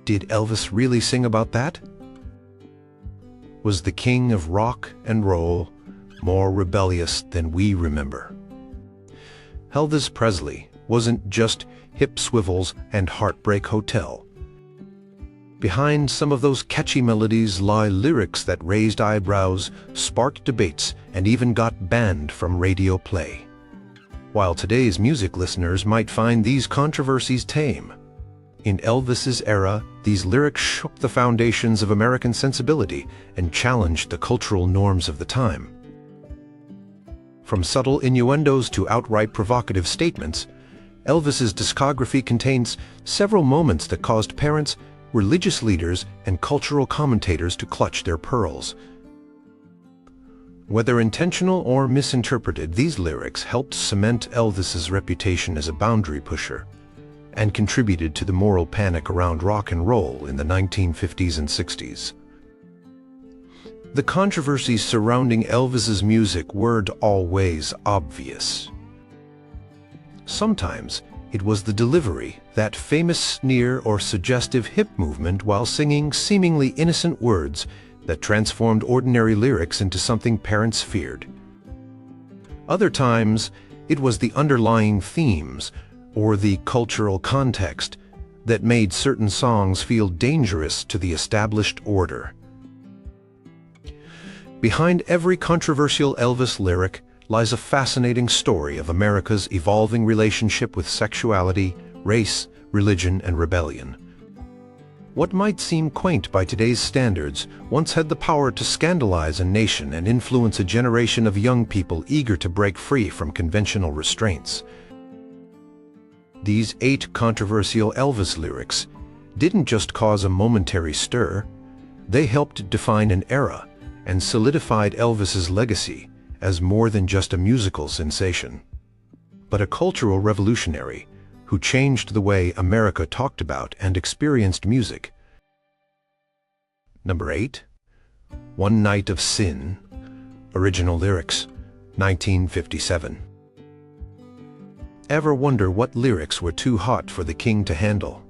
Did Elvis really sing about that? Was the king of rock and roll more rebellious than we remember? Elvis Presley wasn't just Hip Swivels and Heartbreak Hotel. Behind some of those catchy melodies lie lyrics that raised eyebrows, sparked debates, and even got banned from radio play. While today's music listeners might find these controversies tame, in Elvis's era, these lyrics shook the foundations of American sensibility and challenged the cultural norms of the time. From subtle innuendos to outright provocative statements, Elvis's discography contains several moments that caused parents, religious leaders, and cultural commentators to clutch their pearls. Whether intentional or misinterpreted, these lyrics helped cement Elvis's reputation as a boundary pusher and contributed to the moral panic around rock and roll in the 1950s and 60s. The controversies surrounding Elvis's music weren't always obvious. Sometimes it was the delivery, that famous sneer or suggestive hip movement while singing seemingly innocent words that transformed ordinary lyrics into something parents feared. Other times, it was the underlying themes or the cultural context that made certain songs feel dangerous to the established order. Behind every controversial Elvis lyric lies a fascinating story of America's evolving relationship with sexuality, race, religion, and rebellion. What might seem quaint by today's standards once had the power to scandalize a nation and influence a generation of young people eager to break free from conventional restraints. These 8 controversial Elvis lyrics didn't just cause a momentary stir, they helped define an era and solidified Elvis's legacy as more than just a musical sensation, but a cultural revolutionary who changed the way America talked about and experienced music. Number 8. One Night of Sin. Original lyrics, 1957. Ever wonder what lyrics were too hot for the king to handle?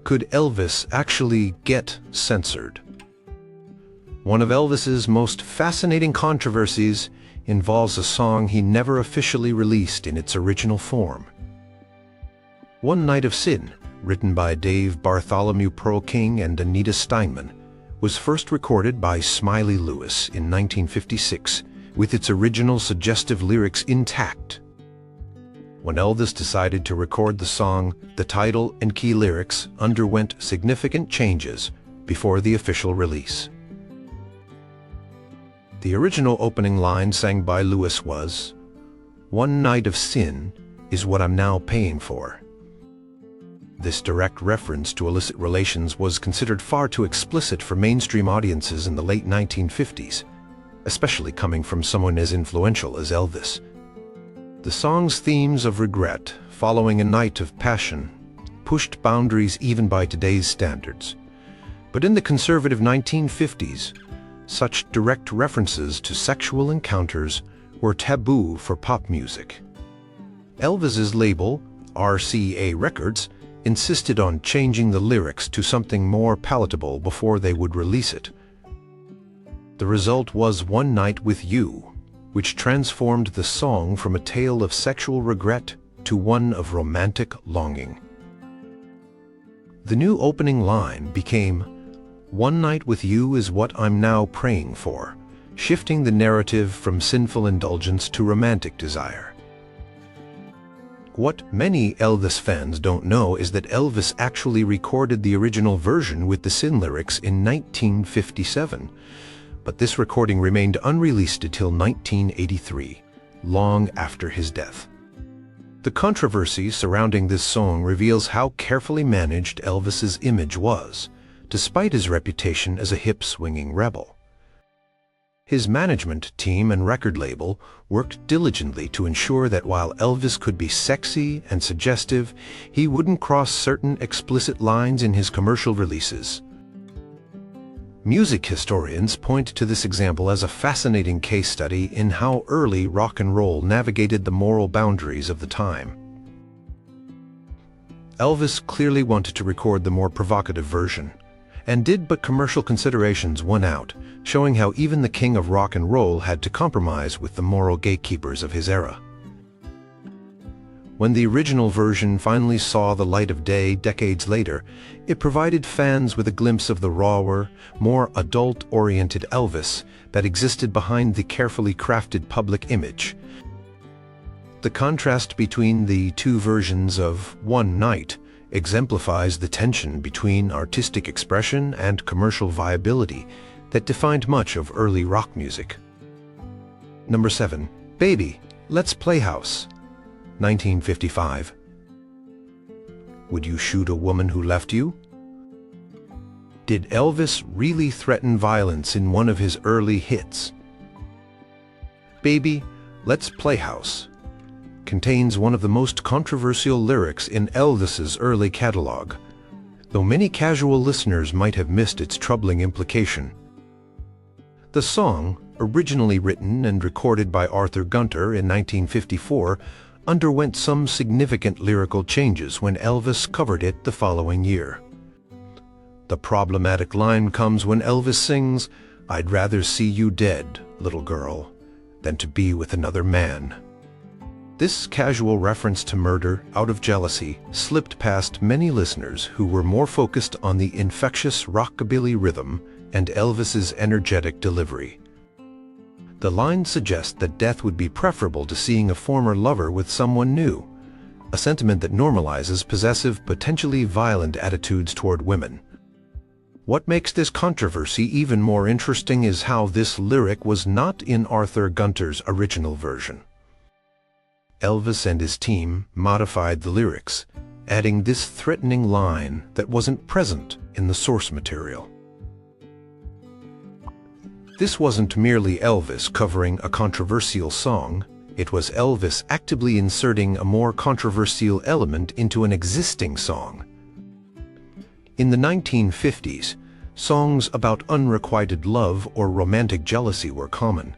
Could Elvis actually get censored? One of Elvis's most fascinating controversies involves a song he never officially released in its original form. One Night of Sin, written by Dave Bartholomew Pearl King and Anita Steinman, was first recorded by Smiley Lewis in 1956, with its original suggestive lyrics intact. When Elvis decided to record the song, the title and key lyrics underwent significant changes before the official release. The original opening line sang by Lewis was, "One night of sin is what I'm now paying for." This direct reference to illicit relations was considered far too explicit for mainstream audiences in the late 1950s, especially coming from someone as influential as Elvis. The song's themes of regret following a night of passion pushed boundaries even by today's standards. But in the conservative 1950s, such direct references to sexual encounters were taboo for pop music. Elvis's label, RCA Records, insisted on changing the lyrics to something more palatable before they would release it. The result was One Night with You, which transformed the song from a tale of sexual regret to one of romantic longing. The new opening line became, "One night with you is what I'm now praying for," shifting the narrative from sinful indulgence to romantic desire. What many Elvis fans don't know is that Elvis actually recorded the original version with the sin lyrics in 1957, but this recording remained unreleased until 1983, long after his death. The controversy surrounding this song reveals how carefully managed Elvis's image was, despite his reputation as a hip-swinging rebel. His management team and record label worked diligently to ensure that while Elvis could be sexy and suggestive, he wouldn't cross certain explicit lines in his commercial releases. Music historians point to this example as a fascinating case study in how early rock and roll navigated the moral boundaries of the time. Elvis clearly wanted to record the more provocative version, and did, but commercial considerations won out, showing how even the king of rock and roll had to compromise with the moral gatekeepers of his era. When the original version finally saw the light of day decades later, it provided fans with a glimpse of the rawer, more adult-oriented Elvis that existed behind the carefully crafted public image. The contrast between the two versions of One Night exemplifies the tension between artistic expression and commercial viability that defined much of early rock music. Number 7. Baby, Let's Playhouse, 1955. Would you shoot a woman who left you? Did Elvis really threaten violence in one of his early hits? Baby, Let's Playhouse contains one of the most controversial lyrics in Elvis's early catalog, though many casual listeners might have missed its troubling implication. The song, originally written and recorded by Arthur Gunter in 1954, underwent some significant lyrical changes when Elvis covered it the following year. The problematic line comes when Elvis sings, "I'd rather see you dead, little girl, than to be with another man." This casual reference to murder out of jealousy slipped past many listeners who were more focused on the infectious rockabilly rhythm and Elvis's energetic delivery. The line suggests that death would be preferable to seeing a former lover with someone new, a sentiment that normalizes possessive, potentially violent attitudes toward women. What makes this controversy even more interesting is how this lyric was not in Arthur Gunter's original version. Elvis and his team modified the lyrics, adding this threatening line that wasn't present in the source material. This wasn't merely Elvis covering a controversial song, it was Elvis actively inserting a more controversial element into an existing song. In the 1950s, songs about unrequited love or romantic jealousy were common,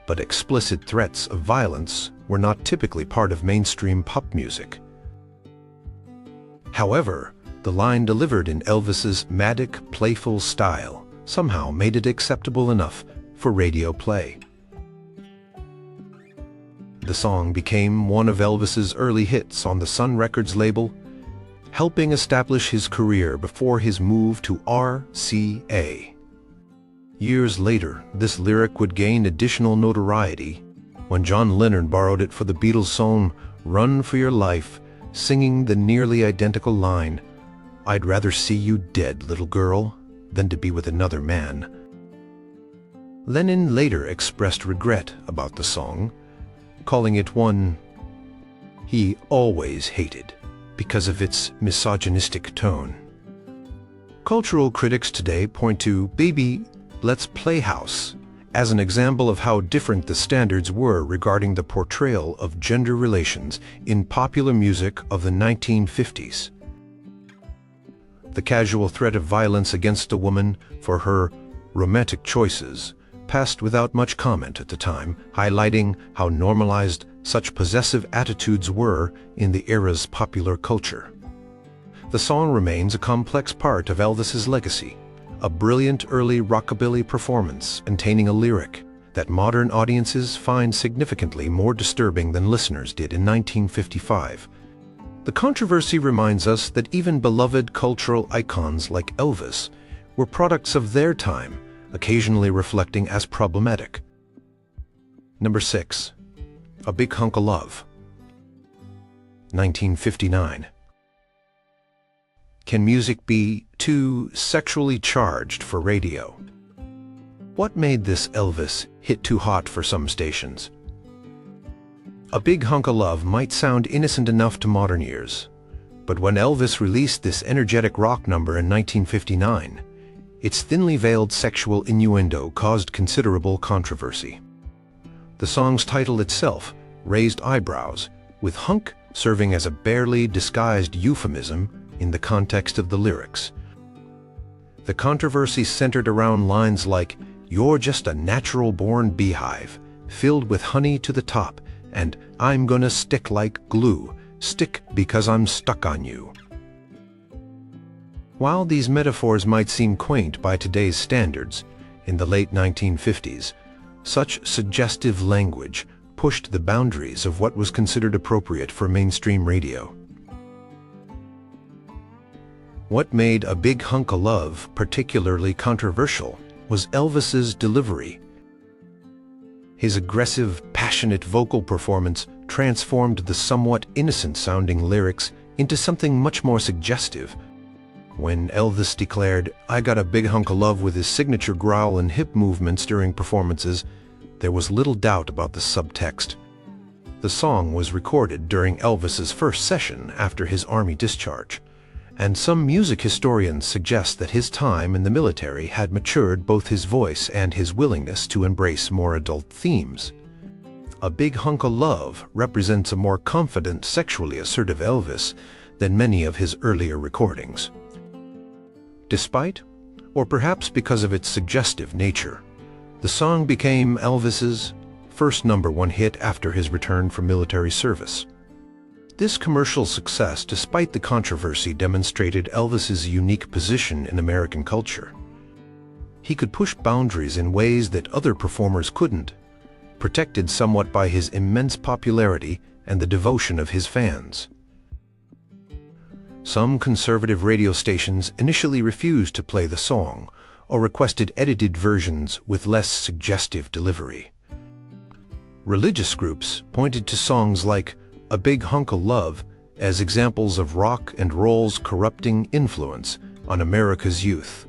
but explicit threats of violence were not typically part of mainstream pop music. However, the line delivered in Elvis's manic, playful style somehow made it acceptable enough for radio play. The song became one of Elvis's early hits on the Sun Records label, helping establish his career before his move to RCA. Years later, this lyric would gain additional notoriety when John Lennon borrowed it for the Beatles' song "Run for Your Life," singing the nearly identical line, "I'd rather see you dead, little girl, than to be with another man." Lennon later expressed regret about the song, calling it one he always hated because of its misogynistic tone. Cultural critics today point to Baby, Let's Playhouse as an example of how different the standards were regarding the portrayal of gender relations in popular music of the 1950s. The casual threat of violence against a woman for her romantic choices passed without much comment at the time, highlighting how normalized such possessive attitudes were in the era's popular culture. The song remains a complex part of Elvis's legacy, a brilliant early rockabilly performance containing a lyric that modern audiences find significantly more disturbing than listeners did in 1955. The controversy reminds us that even beloved cultural icons like Elvis were products of their time, occasionally reflecting as problematic. Number 6. A Bighunk of Love, 1959. Can music be too sexually charged for radio? What made this Elvis hit too hot for some stations? A Bighunk of Love might sound innocent enough to modern ears, but when Elvis released this energetic rock number in 1959, its thinly veiled sexual innuendo caused considerable controversy. The song's title itself raised eyebrows, with hunk serving as a barely disguised euphemism in the context of the lyrics. The controversy centered around lines like, "You're just a natural-born beehive, filled with honey to the top, and I'm gonna stick like glue, stick because I'm stuck on you," While these metaphors might seem quaint by today's standards, in the late 1950s, such suggestive language pushed the boundaries of what was considered appropriate for mainstream radio. What made A Big Hunk of Love particularly controversial was Elvis's delivery. His aggressive, passionate vocal performance transformed the somewhat innocent-sounding lyrics into something much more suggestive. When Elvis declared, "I got a big hunk of love" with his signature growl and hip movements during performances, there was little doubt about the subtext. The song was recorded during Elvis's first session after his Army discharge, and some music historians suggest that his time in the military had matured both his voice and his willingness to embrace more adult themes. A Big Hunk of Love represents a more confident, sexually assertive Elvis than many of his earlier recordings. Despite, or perhaps because of its suggestive nature, the song became Elvis's first #1 hit after his return from military service. This commercial success, despite the controversy, demonstrated Elvis's unique position in American culture. He could push boundaries in ways that other performers couldn't, protected somewhat by his immense popularity and the devotion of his fans. Some conservative radio stations initially refused to play the song or requested edited versions with less suggestive delivery. Religious groups pointed to songs like A Big Hunk of Love as examples of rock and roll's corrupting influence on America's youth.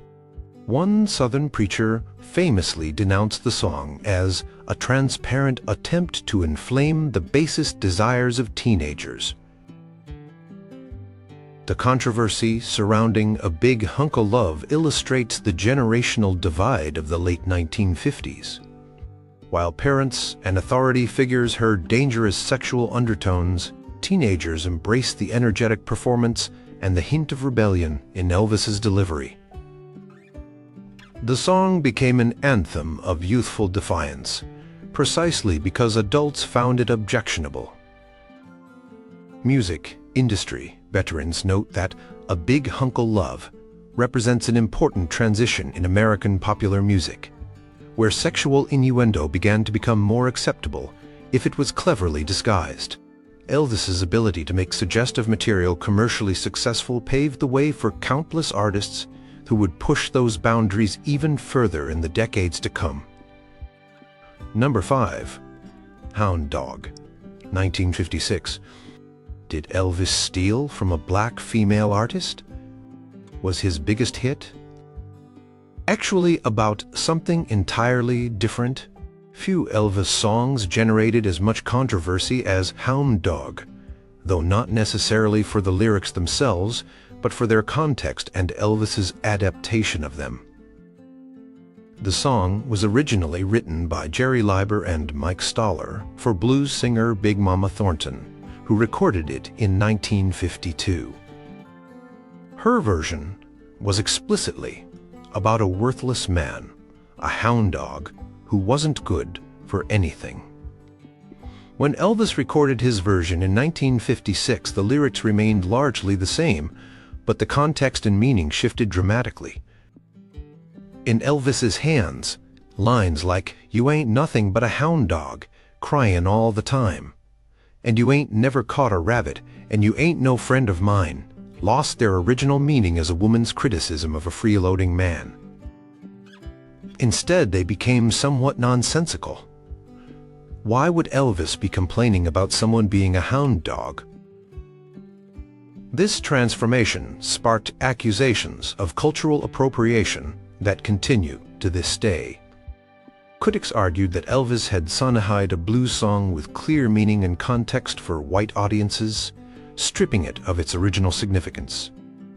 One Southern preacher famously denounced the song as a transparent attempt to inflame the basest desires of teenagers. The controversy surrounding A Big Hunk of Love illustrates the generational divide of the late 1950s. While parents and authority figures heard dangerous sexual undertones, teenagers embraced the energetic performance and the hint of rebellion in Elvis's delivery. The song became an anthem of youthful defiance, precisely because adults found it objectionable. Music industry veterans note that A Big Hunk of Love represents an important transition in American popular music, where sexual innuendo began to become more acceptable if it was cleverly disguised. Elvis's ability to make suggestive material commercially successful paved the way for countless artists who would push those boundaries even further in the decades to come. Number 5. Hound Dog, 1956. Did Elvis steal from a black female artist? Was his biggest hit actually about something entirely different? Few Elvis songs generated as much controversy as Hound Dog, though not necessarily for the lyrics themselves, but for their context and Elvis's adaptation of them. The song was originally written by Jerry Leiber and Mike Stoller for blues singer Big Mama Thornton, who recorded it in 1952. Her version was explicitly about a worthless man, a hound dog who wasn't good for anything. When Elvis recorded his version in 1956, the lyrics remained largely the same, but the context and meaning shifted dramatically. In Elvis's hands, lines like "You ain't nothing but a hound dog, crying all the time," and "You ain't never caught a rabbit," and "You ain't no friend of mine," lost their original meaning as a woman's criticism of a freeloading man. Instead, they became somewhat nonsensical. Why would Elvis be complaining about someone being a hound dog? This transformation sparked accusations of cultural appropriation that continue to this day. Critics argued that Elvis had sonified a blues song with clear meaning and context for white audiences, stripping it of its original significance.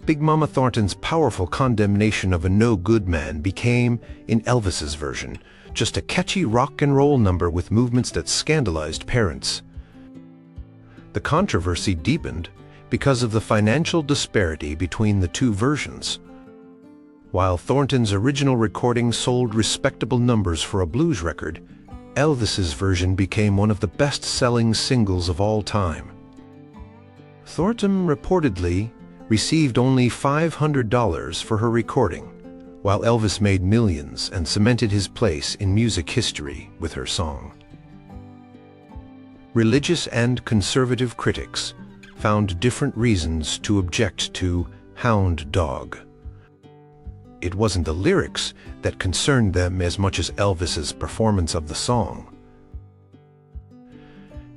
Big Mama Thornton's powerful condemnation of a no-good man became, in Elvis's version, just a catchy rock and roll number with movements that scandalized parents. The controversy deepened because of the financial disparity between the two versions. While Thornton's original recording sold respectable numbers for a blues record, Elvis's version became one of the best-selling singles of all time. Thornton reportedly received only $500 for her recording, while Elvis made millions and cemented his place in music history with her song. Religious and conservative critics found different reasons to object to Hound Dog. It wasn't the lyrics that concerned them as much as Elvis's performance of the song.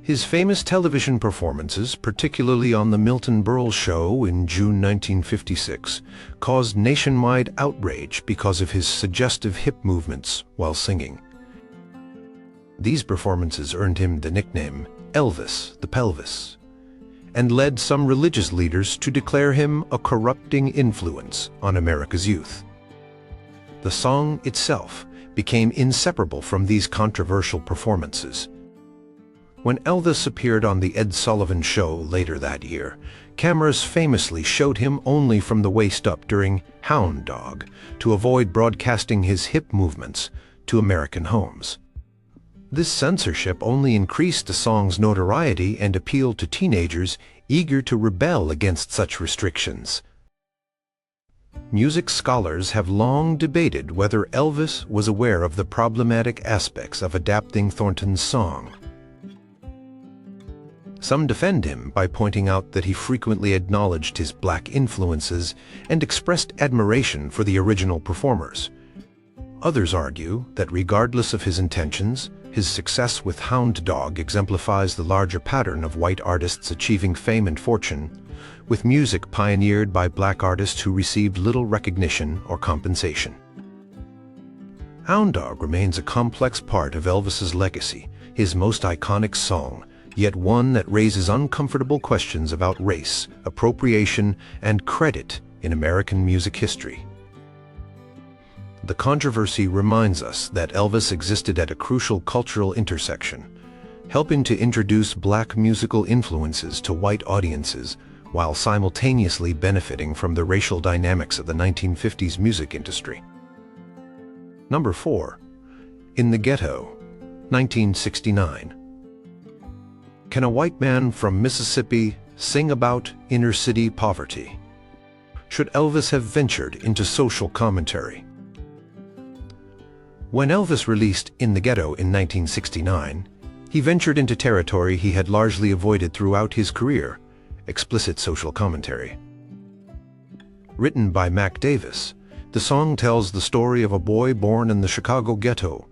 His famous television performances, particularly on The Milton Berle Show in June 1956, caused nationwide outrage because of his suggestive hip movements while singing. These performances earned him the nickname Elvis the Pelvis, and led some religious leaders to declare him a corrupting influence on America's youth. The song itself became inseparable from these controversial performances. When Elvis appeared on The Ed Sullivan Show later that year, cameras famously showed him only from the waist up during Hound Dog to avoid broadcasting his hip movements to American homes. This censorship only increased the song's notoriety and appealed to teenagers eager to rebel against such restrictions. Music scholars have long debated whether Elvis was aware of the problematic aspects of adapting Thornton's song. Some defend him by pointing out that he frequently acknowledged his black influences and expressed admiration for the original performers. Others argue that regardless of his intentions, his success with Hound Dog exemplifies the larger pattern of white artists achieving fame and fortune, with music pioneered by black artists who received little recognition or compensation. Hound Dog remains a complex part of Elvis's legacy, his most iconic song, yet one that raises uncomfortable questions about race, appropriation, and credit in American music history. The controversy reminds us that Elvis existed at a crucial cultural intersection, helping to introduce black musical influences to white audiences while simultaneously benefiting from the racial dynamics of the 1950s music industry. Number 4. In the Ghetto, 1969. Can a white man from Mississippi sing about inner-city poverty? Should Elvis have ventured into social commentary? When Elvis released In the Ghetto in 1969, he ventured into territory he had largely avoided throughout his career: explicit social commentary. Written by Mac Davis, the song tells the story of a boy born in the Chicago ghetto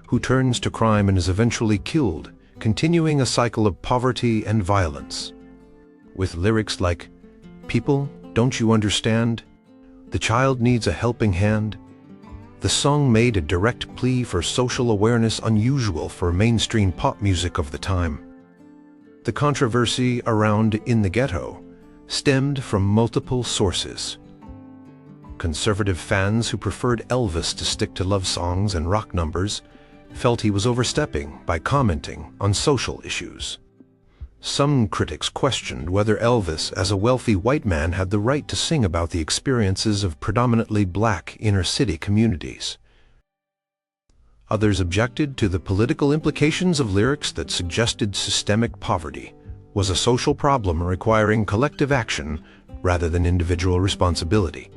who turns to crime and is eventually killed, continuing a cycle of poverty and violence. With lyrics like, "People, don't you understand? The child needs a helping hand," the song made a direct plea for social awareness unusual for mainstream pop music of the time. The controversy around In the Ghetto stemmed from multiple sources. Conservative fans who preferred Elvis to stick to love songs and rock numbers felt he was overstepping by commenting on social issues. Some critics questioned whether Elvis, as a wealthy white man, had the right to sing about the experiences of predominantly black inner-city communities. Others objected to the political implications of lyrics that suggested systemic poverty was a social problem requiring collective action rather than individual responsibility.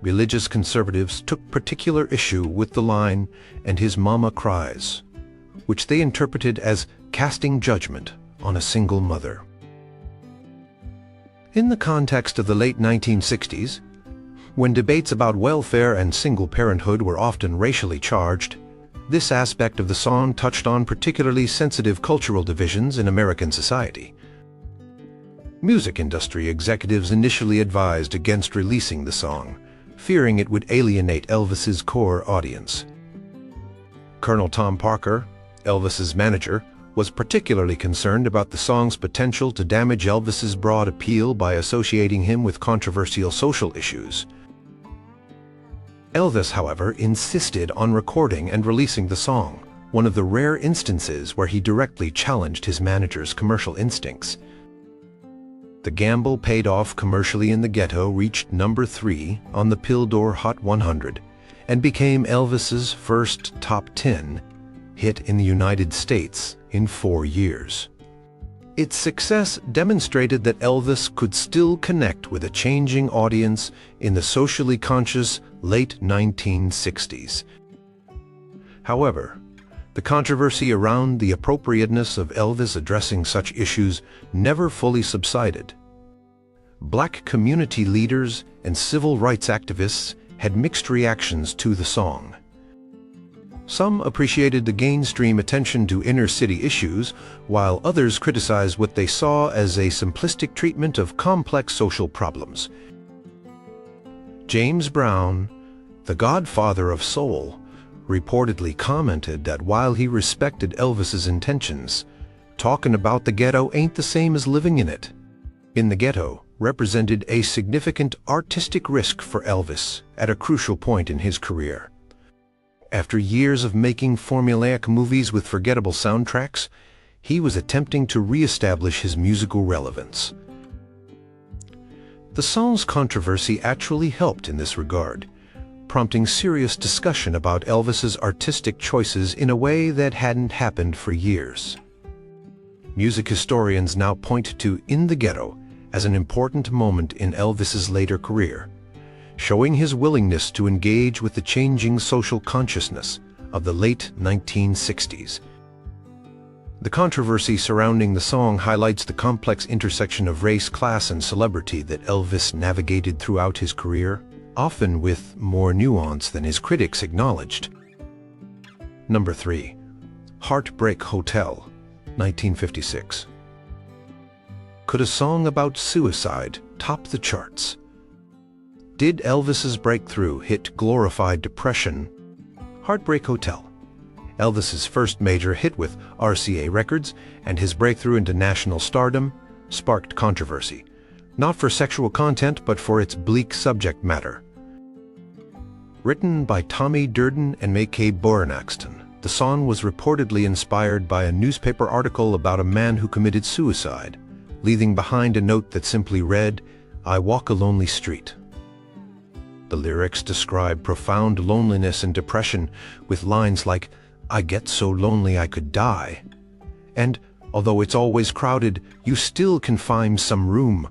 Religious conservatives took particular issue with the line, "And his mama cries," which they interpreted as casting judgment on a single mother. In the context of the late 1960s, when debates about welfare and single parenthood were often racially charged, this aspect of the song touched on particularly sensitive cultural divisions in American society. Music industry executives initially advised against releasing the song, fearing it would alienate Elvis's core audience. Colonel Tom Parker, Elvis's manager, was particularly concerned about the song's potential to damage Elvis's broad appeal by associating him with controversial social issues. Elvis, however, insisted on recording and releasing the song, one of the rare instances where he directly challenged his manager's commercial instincts. The gamble paid off commercially. In the Ghetto reached number 3 on the Billboard Hot 100 and became Elvis's first top 10 hit in the United States in 4 years. Its success demonstrated that Elvis could still connect with a changing audience in the socially conscious late 1960s. However, the controversy around the appropriateness of Elvis addressing such issues never fully subsided. Black community leaders and civil rights activists had mixed reactions to the song. Some appreciated the mainstream attention to inner-city issues, while others criticized what they saw as a simplistic treatment of complex social problems. James Brown, the godfather of soul, reportedly commented that while he respected Elvis's intentions, talking about the ghetto ain't the same as living in it. In the Ghetto represented a significant artistic risk for Elvis at a crucial point in his career. After years of making formulaic movies with forgettable soundtracks, he was attempting to re-establish his musical relevance. The song's controversy actually helped in this regard, prompting serious discussion about Elvis's artistic choices in a way that hadn't happened for years. Music historians now point to In the Ghetto as an important moment in Elvis's later career, showing his willingness to engage with the changing social consciousness of the late 1960s. The controversy surrounding the song highlights the complex intersection of race, class, and celebrity that Elvis navigated throughout his career, often with more nuance than his critics acknowledged. Number 3. Heartbreak Hotel, 1956. Could a song about suicide top the charts? Did Elvis's breakthrough hit glorified depression? Heartbreak Hotel, Elvis's first major hit with RCA Records and his breakthrough into national stardom, sparked controversy, not for sexual content but for its bleak subject matter. Written by Tommy Durden and Mackay Bornaxton, the song was reportedly inspired by a newspaper article about a man who committed suicide, leaving behind a note that simply read, "I walk a lonely street." The lyrics describe profound loneliness and depression with lines like, "I get so lonely I could die," and, "Although it's always crowded, you still can find some room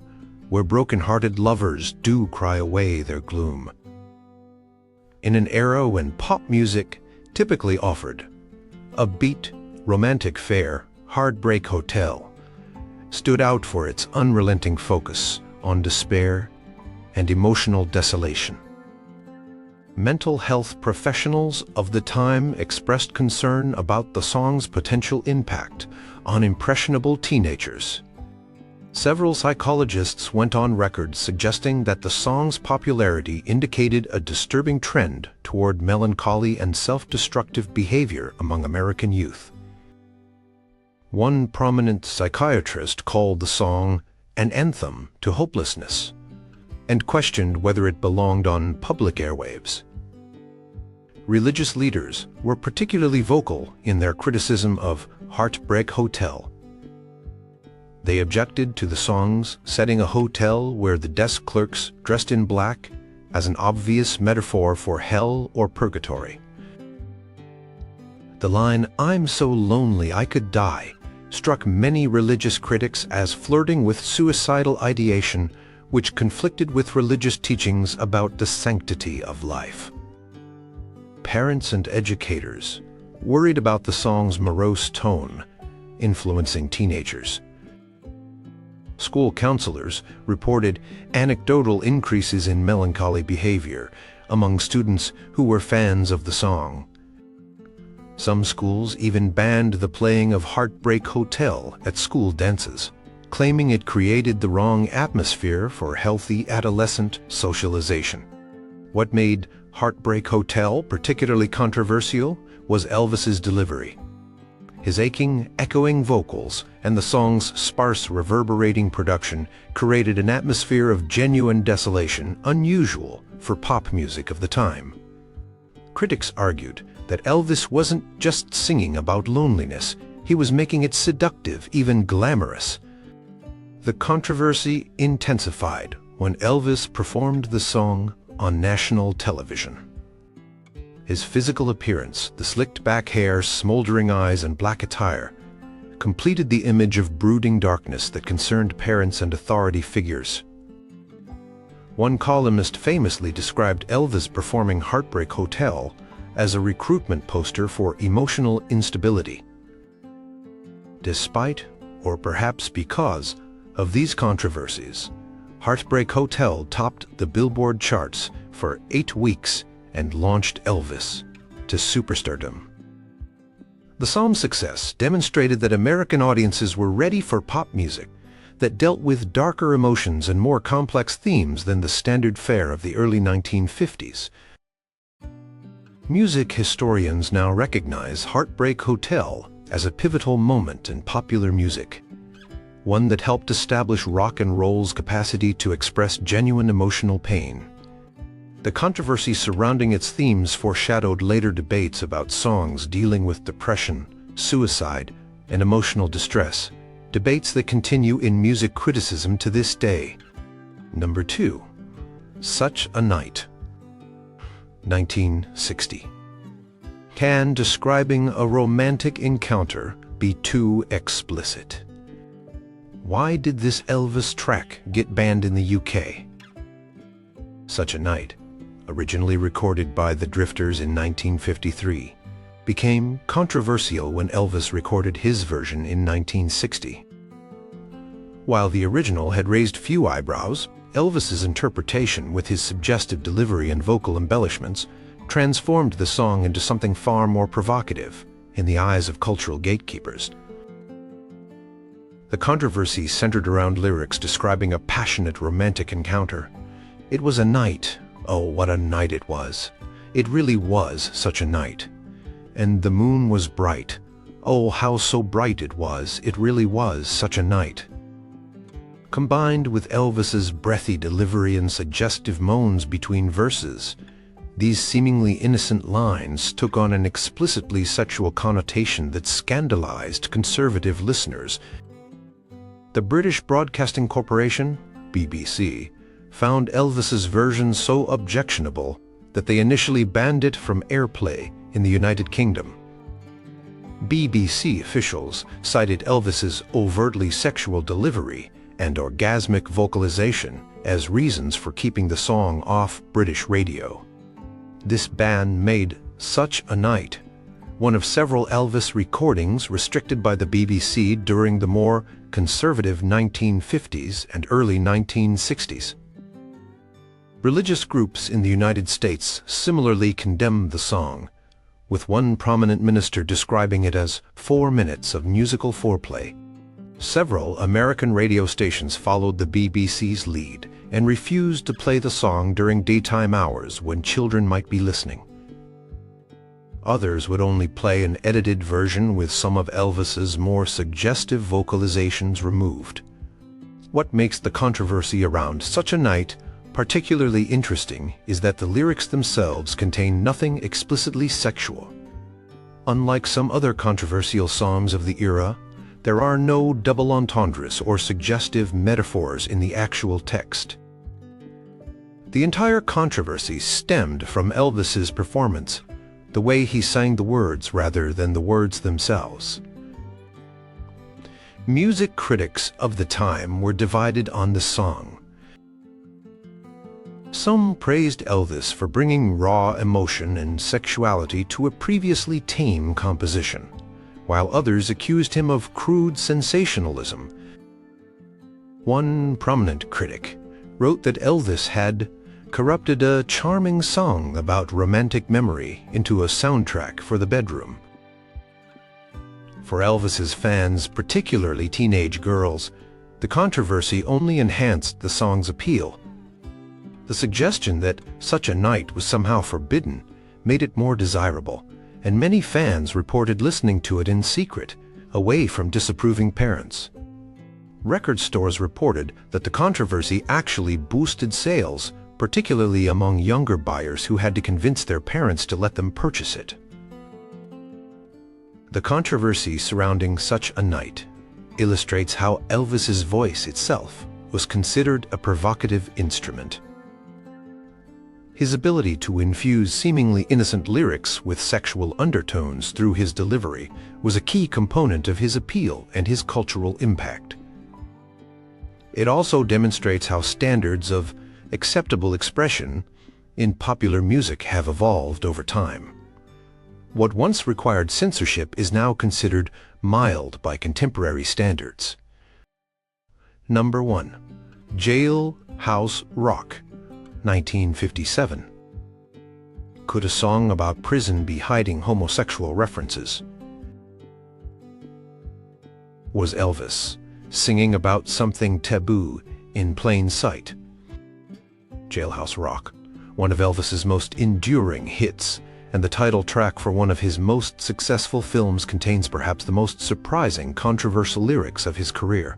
where broken-hearted lovers do cry away their gloom." In an era when pop music typically offered a beat, romantic fare, Heartbreak Hotel stood out for its unrelenting focus on despair and emotional desolation. Mental health professionals of the time expressed concern about the song's potential impact on impressionable teenagers. Several psychologists went on record suggesting that the song's popularity indicated a disturbing trend toward melancholy and self-destructive behavior among American youth. One prominent psychiatrist called the song an anthem to hopelessness and questioned whether it belonged on public airwaves. Religious leaders were particularly vocal in their criticism of Heartbreak Hotel. They objected to the song's setting a hotel where the desk clerks dressed in black as an obvious metaphor for hell or purgatory. The line, "I'm so lonely I could die," struck many religious critics as flirting with suicidal ideation, which conflicted with religious teachings about the sanctity of life. Parents and educators worried about the song's morose tone influencing teenagers. School counselors reported anecdotal increases in melancholy behavior among students who were fans of the song. Some schools even banned the playing of Heartbreak Hotel at school dances, claiming it created the wrong atmosphere for healthy adolescent socialization. What made Heartbreak Hotel particularly controversial was Elvis's delivery. His aching, echoing vocals and the song's sparse, reverberating production created an atmosphere of genuine desolation unusual for pop music of the time. Critics argued that Elvis wasn't just singing about loneliness, he was making it seductive, even glamorous. The controversy intensified when Elvis performed the song on national television. His physical appearance, the slicked back hair, smoldering eyes, and black attire, completed the image of brooding darkness that concerned parents and authority figures. One columnist famously described Elvis performing Heartbreak Hotel as a recruitment poster for emotional instability. Despite, or perhaps because, of these controversies, Heartbreak Hotel topped the Billboard charts for 8 weeks and launched Elvis to superstardom. The song's success demonstrated that American audiences were ready for pop music that dealt with darker emotions and more complex themes than the standard fare of the early 1950s. Music historians now recognize Heartbreak Hotel as a pivotal moment in popular music, one that helped establish rock and roll's capacity to express genuine emotional pain. The controversy surrounding its themes foreshadowed later debates about songs dealing with depression, suicide, and emotional distress, debates that continue in music criticism to this day. Number 2. Such a Night. 1960. Can describing a romantic encounter be too explicit? Why did this Elvis track get banned in the UK? Such a Night, originally recorded by the Drifters in 1953, became controversial when Elvis recorded his version in 1960. While the original had raised few eyebrows, Elvis's interpretation, with his suggestive delivery and vocal embellishments, transformed the song into something far more provocative in the eyes of cultural gatekeepers. The controversy centered around lyrics describing a passionate romantic encounter. It was a night. Oh, what a night it was. It really was such a night. And the moon was bright. Oh, how so bright it was. It really was such a night. Combined with Elvis's breathy delivery and suggestive moans between verses, these seemingly innocent lines took on an explicitly sexual connotation that scandalized conservative listeners. The British Broadcasting Corporation, BBC, found Elvis's version so objectionable that they initially banned it from airplay in the United Kingdom. BBC officials cited Elvis's overtly sexual delivery and orgasmic vocalization as reasons for keeping the song off British radio. This ban made Such a Night one of several Elvis recordings restricted by the BBC during the more conservative 1950s and early 1960s. Religious groups in the United States similarly condemned the song, with one prominent minister describing it as 4 minutes of musical foreplay. Several American radio stations followed the BBC's lead and refused to play the song during daytime hours when children might be listening. Others would only play an edited version with some of Elvis's more suggestive vocalizations removed. What makes the controversy around Such a Night particularly interesting is that the lyrics themselves contain nothing explicitly sexual. Unlike some other controversial songs of the era, there are no double entendres or suggestive metaphors in the actual text. The entire controversy stemmed from Elvis's performance, the way he sang the words rather than the words themselves. Music critics of the time were divided on the song. Some praised Elvis for bringing raw emotion and sexuality to a previously tame composition, while others accused him of crude sensationalism. One prominent critic wrote that Elvis had corrupted a charming song about romantic memory into a soundtrack for the bedroom. For Elvis's fans, particularly teenage girls, the controversy only enhanced the song's appeal. The suggestion that Such a Night was somehow forbidden made it more desirable, and many fans reported listening to it in secret, away from disapproving parents. Record stores reported that the controversy actually boosted sales, particularly among younger buyers who had to convince their parents to let them purchase it. The controversy surrounding Such a Night illustrates how Elvis's voice itself was considered a provocative instrument. His ability to infuse seemingly innocent lyrics with sexual undertones through his delivery was a key component of his appeal and his cultural impact. It also demonstrates how standards of acceptable expression in popular music have evolved over time. What once required censorship is now considered mild by contemporary standards. Number 1. Jailhouse Rock, 1957. Could a song about prison be hiding homosexual references? Was Elvis singing about something taboo in plain sight? Jailhouse Rock, one of Elvis's most enduring hits, and the title track for one of his most successful films, contains perhaps the most surprising, controversial lyrics of his career.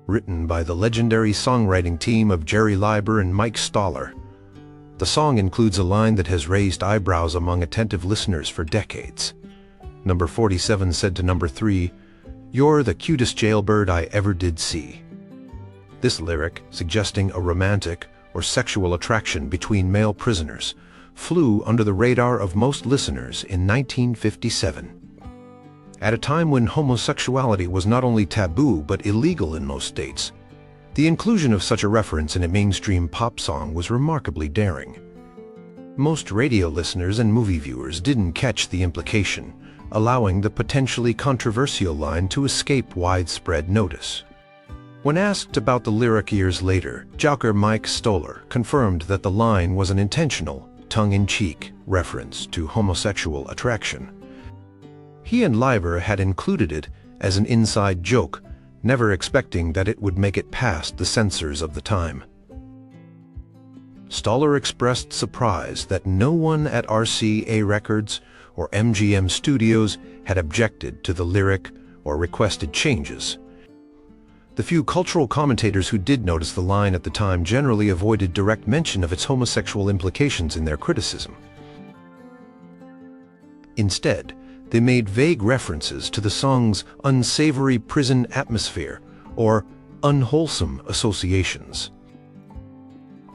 Written by the legendary songwriting team of Jerry Leiber and Mike Stoller, the song includes a line that has raised eyebrows among attentive listeners for decades. Number 47 said to number 3, "You're the cutest jailbird I ever did see." This lyric, suggesting a romantic or sexual attraction between male prisoners, flew under the radar of most listeners in 1957. At a time when homosexuality was not only taboo but illegal in most states, the inclusion of such a reference in a mainstream pop song was remarkably daring. Most radio listeners and movie viewers didn't catch the implication, allowing the potentially controversial line to escape widespread notice. When asked about the lyric years later, jocker Mike Stoller confirmed that the line was an intentional, tongue-in-cheek reference to homosexual attraction. He and Leiber had included it as an inside joke, never expecting that it would make it past the censors of the time. Stoller expressed surprise that no one at RCA Records or MGM Studios had objected to the lyric or requested changes. The few cultural commentators who did notice the line at the time generally avoided direct mention of its homosexual implications in their criticism. Instead, they made vague references to the song's unsavory prison atmosphere or unwholesome associations.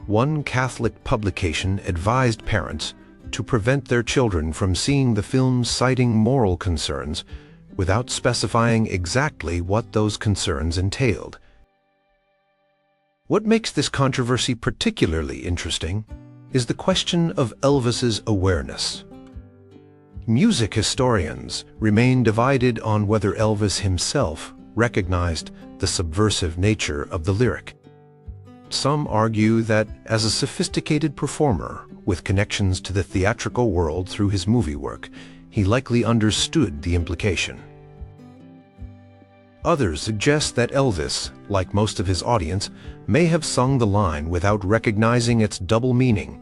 One Catholic publication advised parents to prevent their children from seeing the film, citing moral concerns, without specifying exactly what those concerns entailed. What makes this controversy particularly interesting is the question of Elvis's awareness. Music historians remain divided on whether Elvis himself recognized the subversive nature of the lyric. Some argue that as a sophisticated performer with connections to the theatrical world through his movie work, he likely understood the implication. Others suggest that Elvis, like most of his audience, may have sung the line without recognizing its double meaning.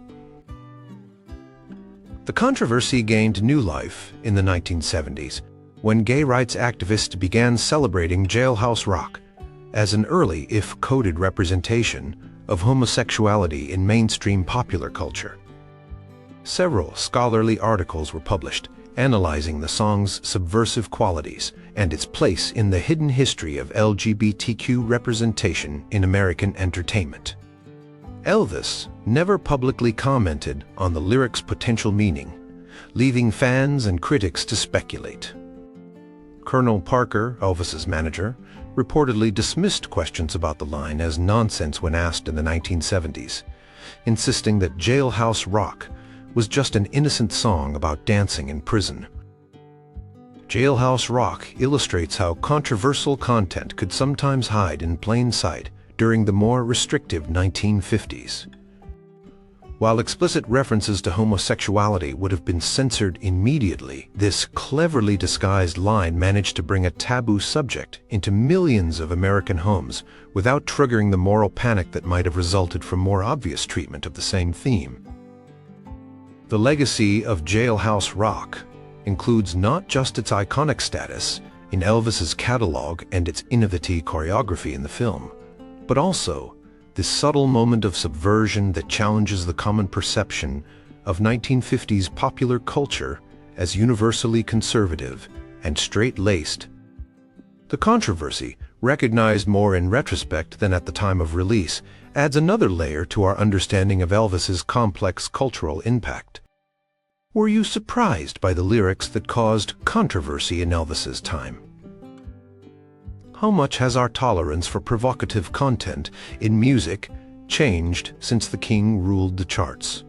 The controversy gained new life in the 1970s when gay rights activists began celebrating Jailhouse Rock as an early, if coded, representation of homosexuality in mainstream popular culture. Several scholarly articles were published analyzing the song's subversive qualities and its place in the hidden history of LGBTQ representation in American entertainment. Elvis never publicly commented on the lyric's potential meaning, leaving fans and critics to speculate. Colonel Parker, Elvis's manager, reportedly dismissed questions about the line as nonsense when asked in the 1970s, insisting that Jailhouse Rock was just an innocent song about dancing in prison. Jailhouse Rock illustrates how controversial content could sometimes hide in plain sight during the more restrictive 1950s. While explicit references to homosexuality would have been censored immediately, this cleverly disguised line managed to bring a taboo subject into millions of American homes without triggering the moral panic that might have resulted from more obvious treatment of the same theme. The legacy of Jailhouse Rock includes not just its iconic status in Elvis's catalog and its innovative choreography in the film, but also this subtle moment of subversion that challenges the common perception of 1950s popular culture as universally conservative and straight-laced. The controversy, recognized more in retrospect than at the time of release, adds another layer to our understanding of Elvis's complex cultural impact. Were you surprised by the lyrics that caused controversy in Elvis's time? How much has our tolerance for provocative content in music changed since the king ruled the charts?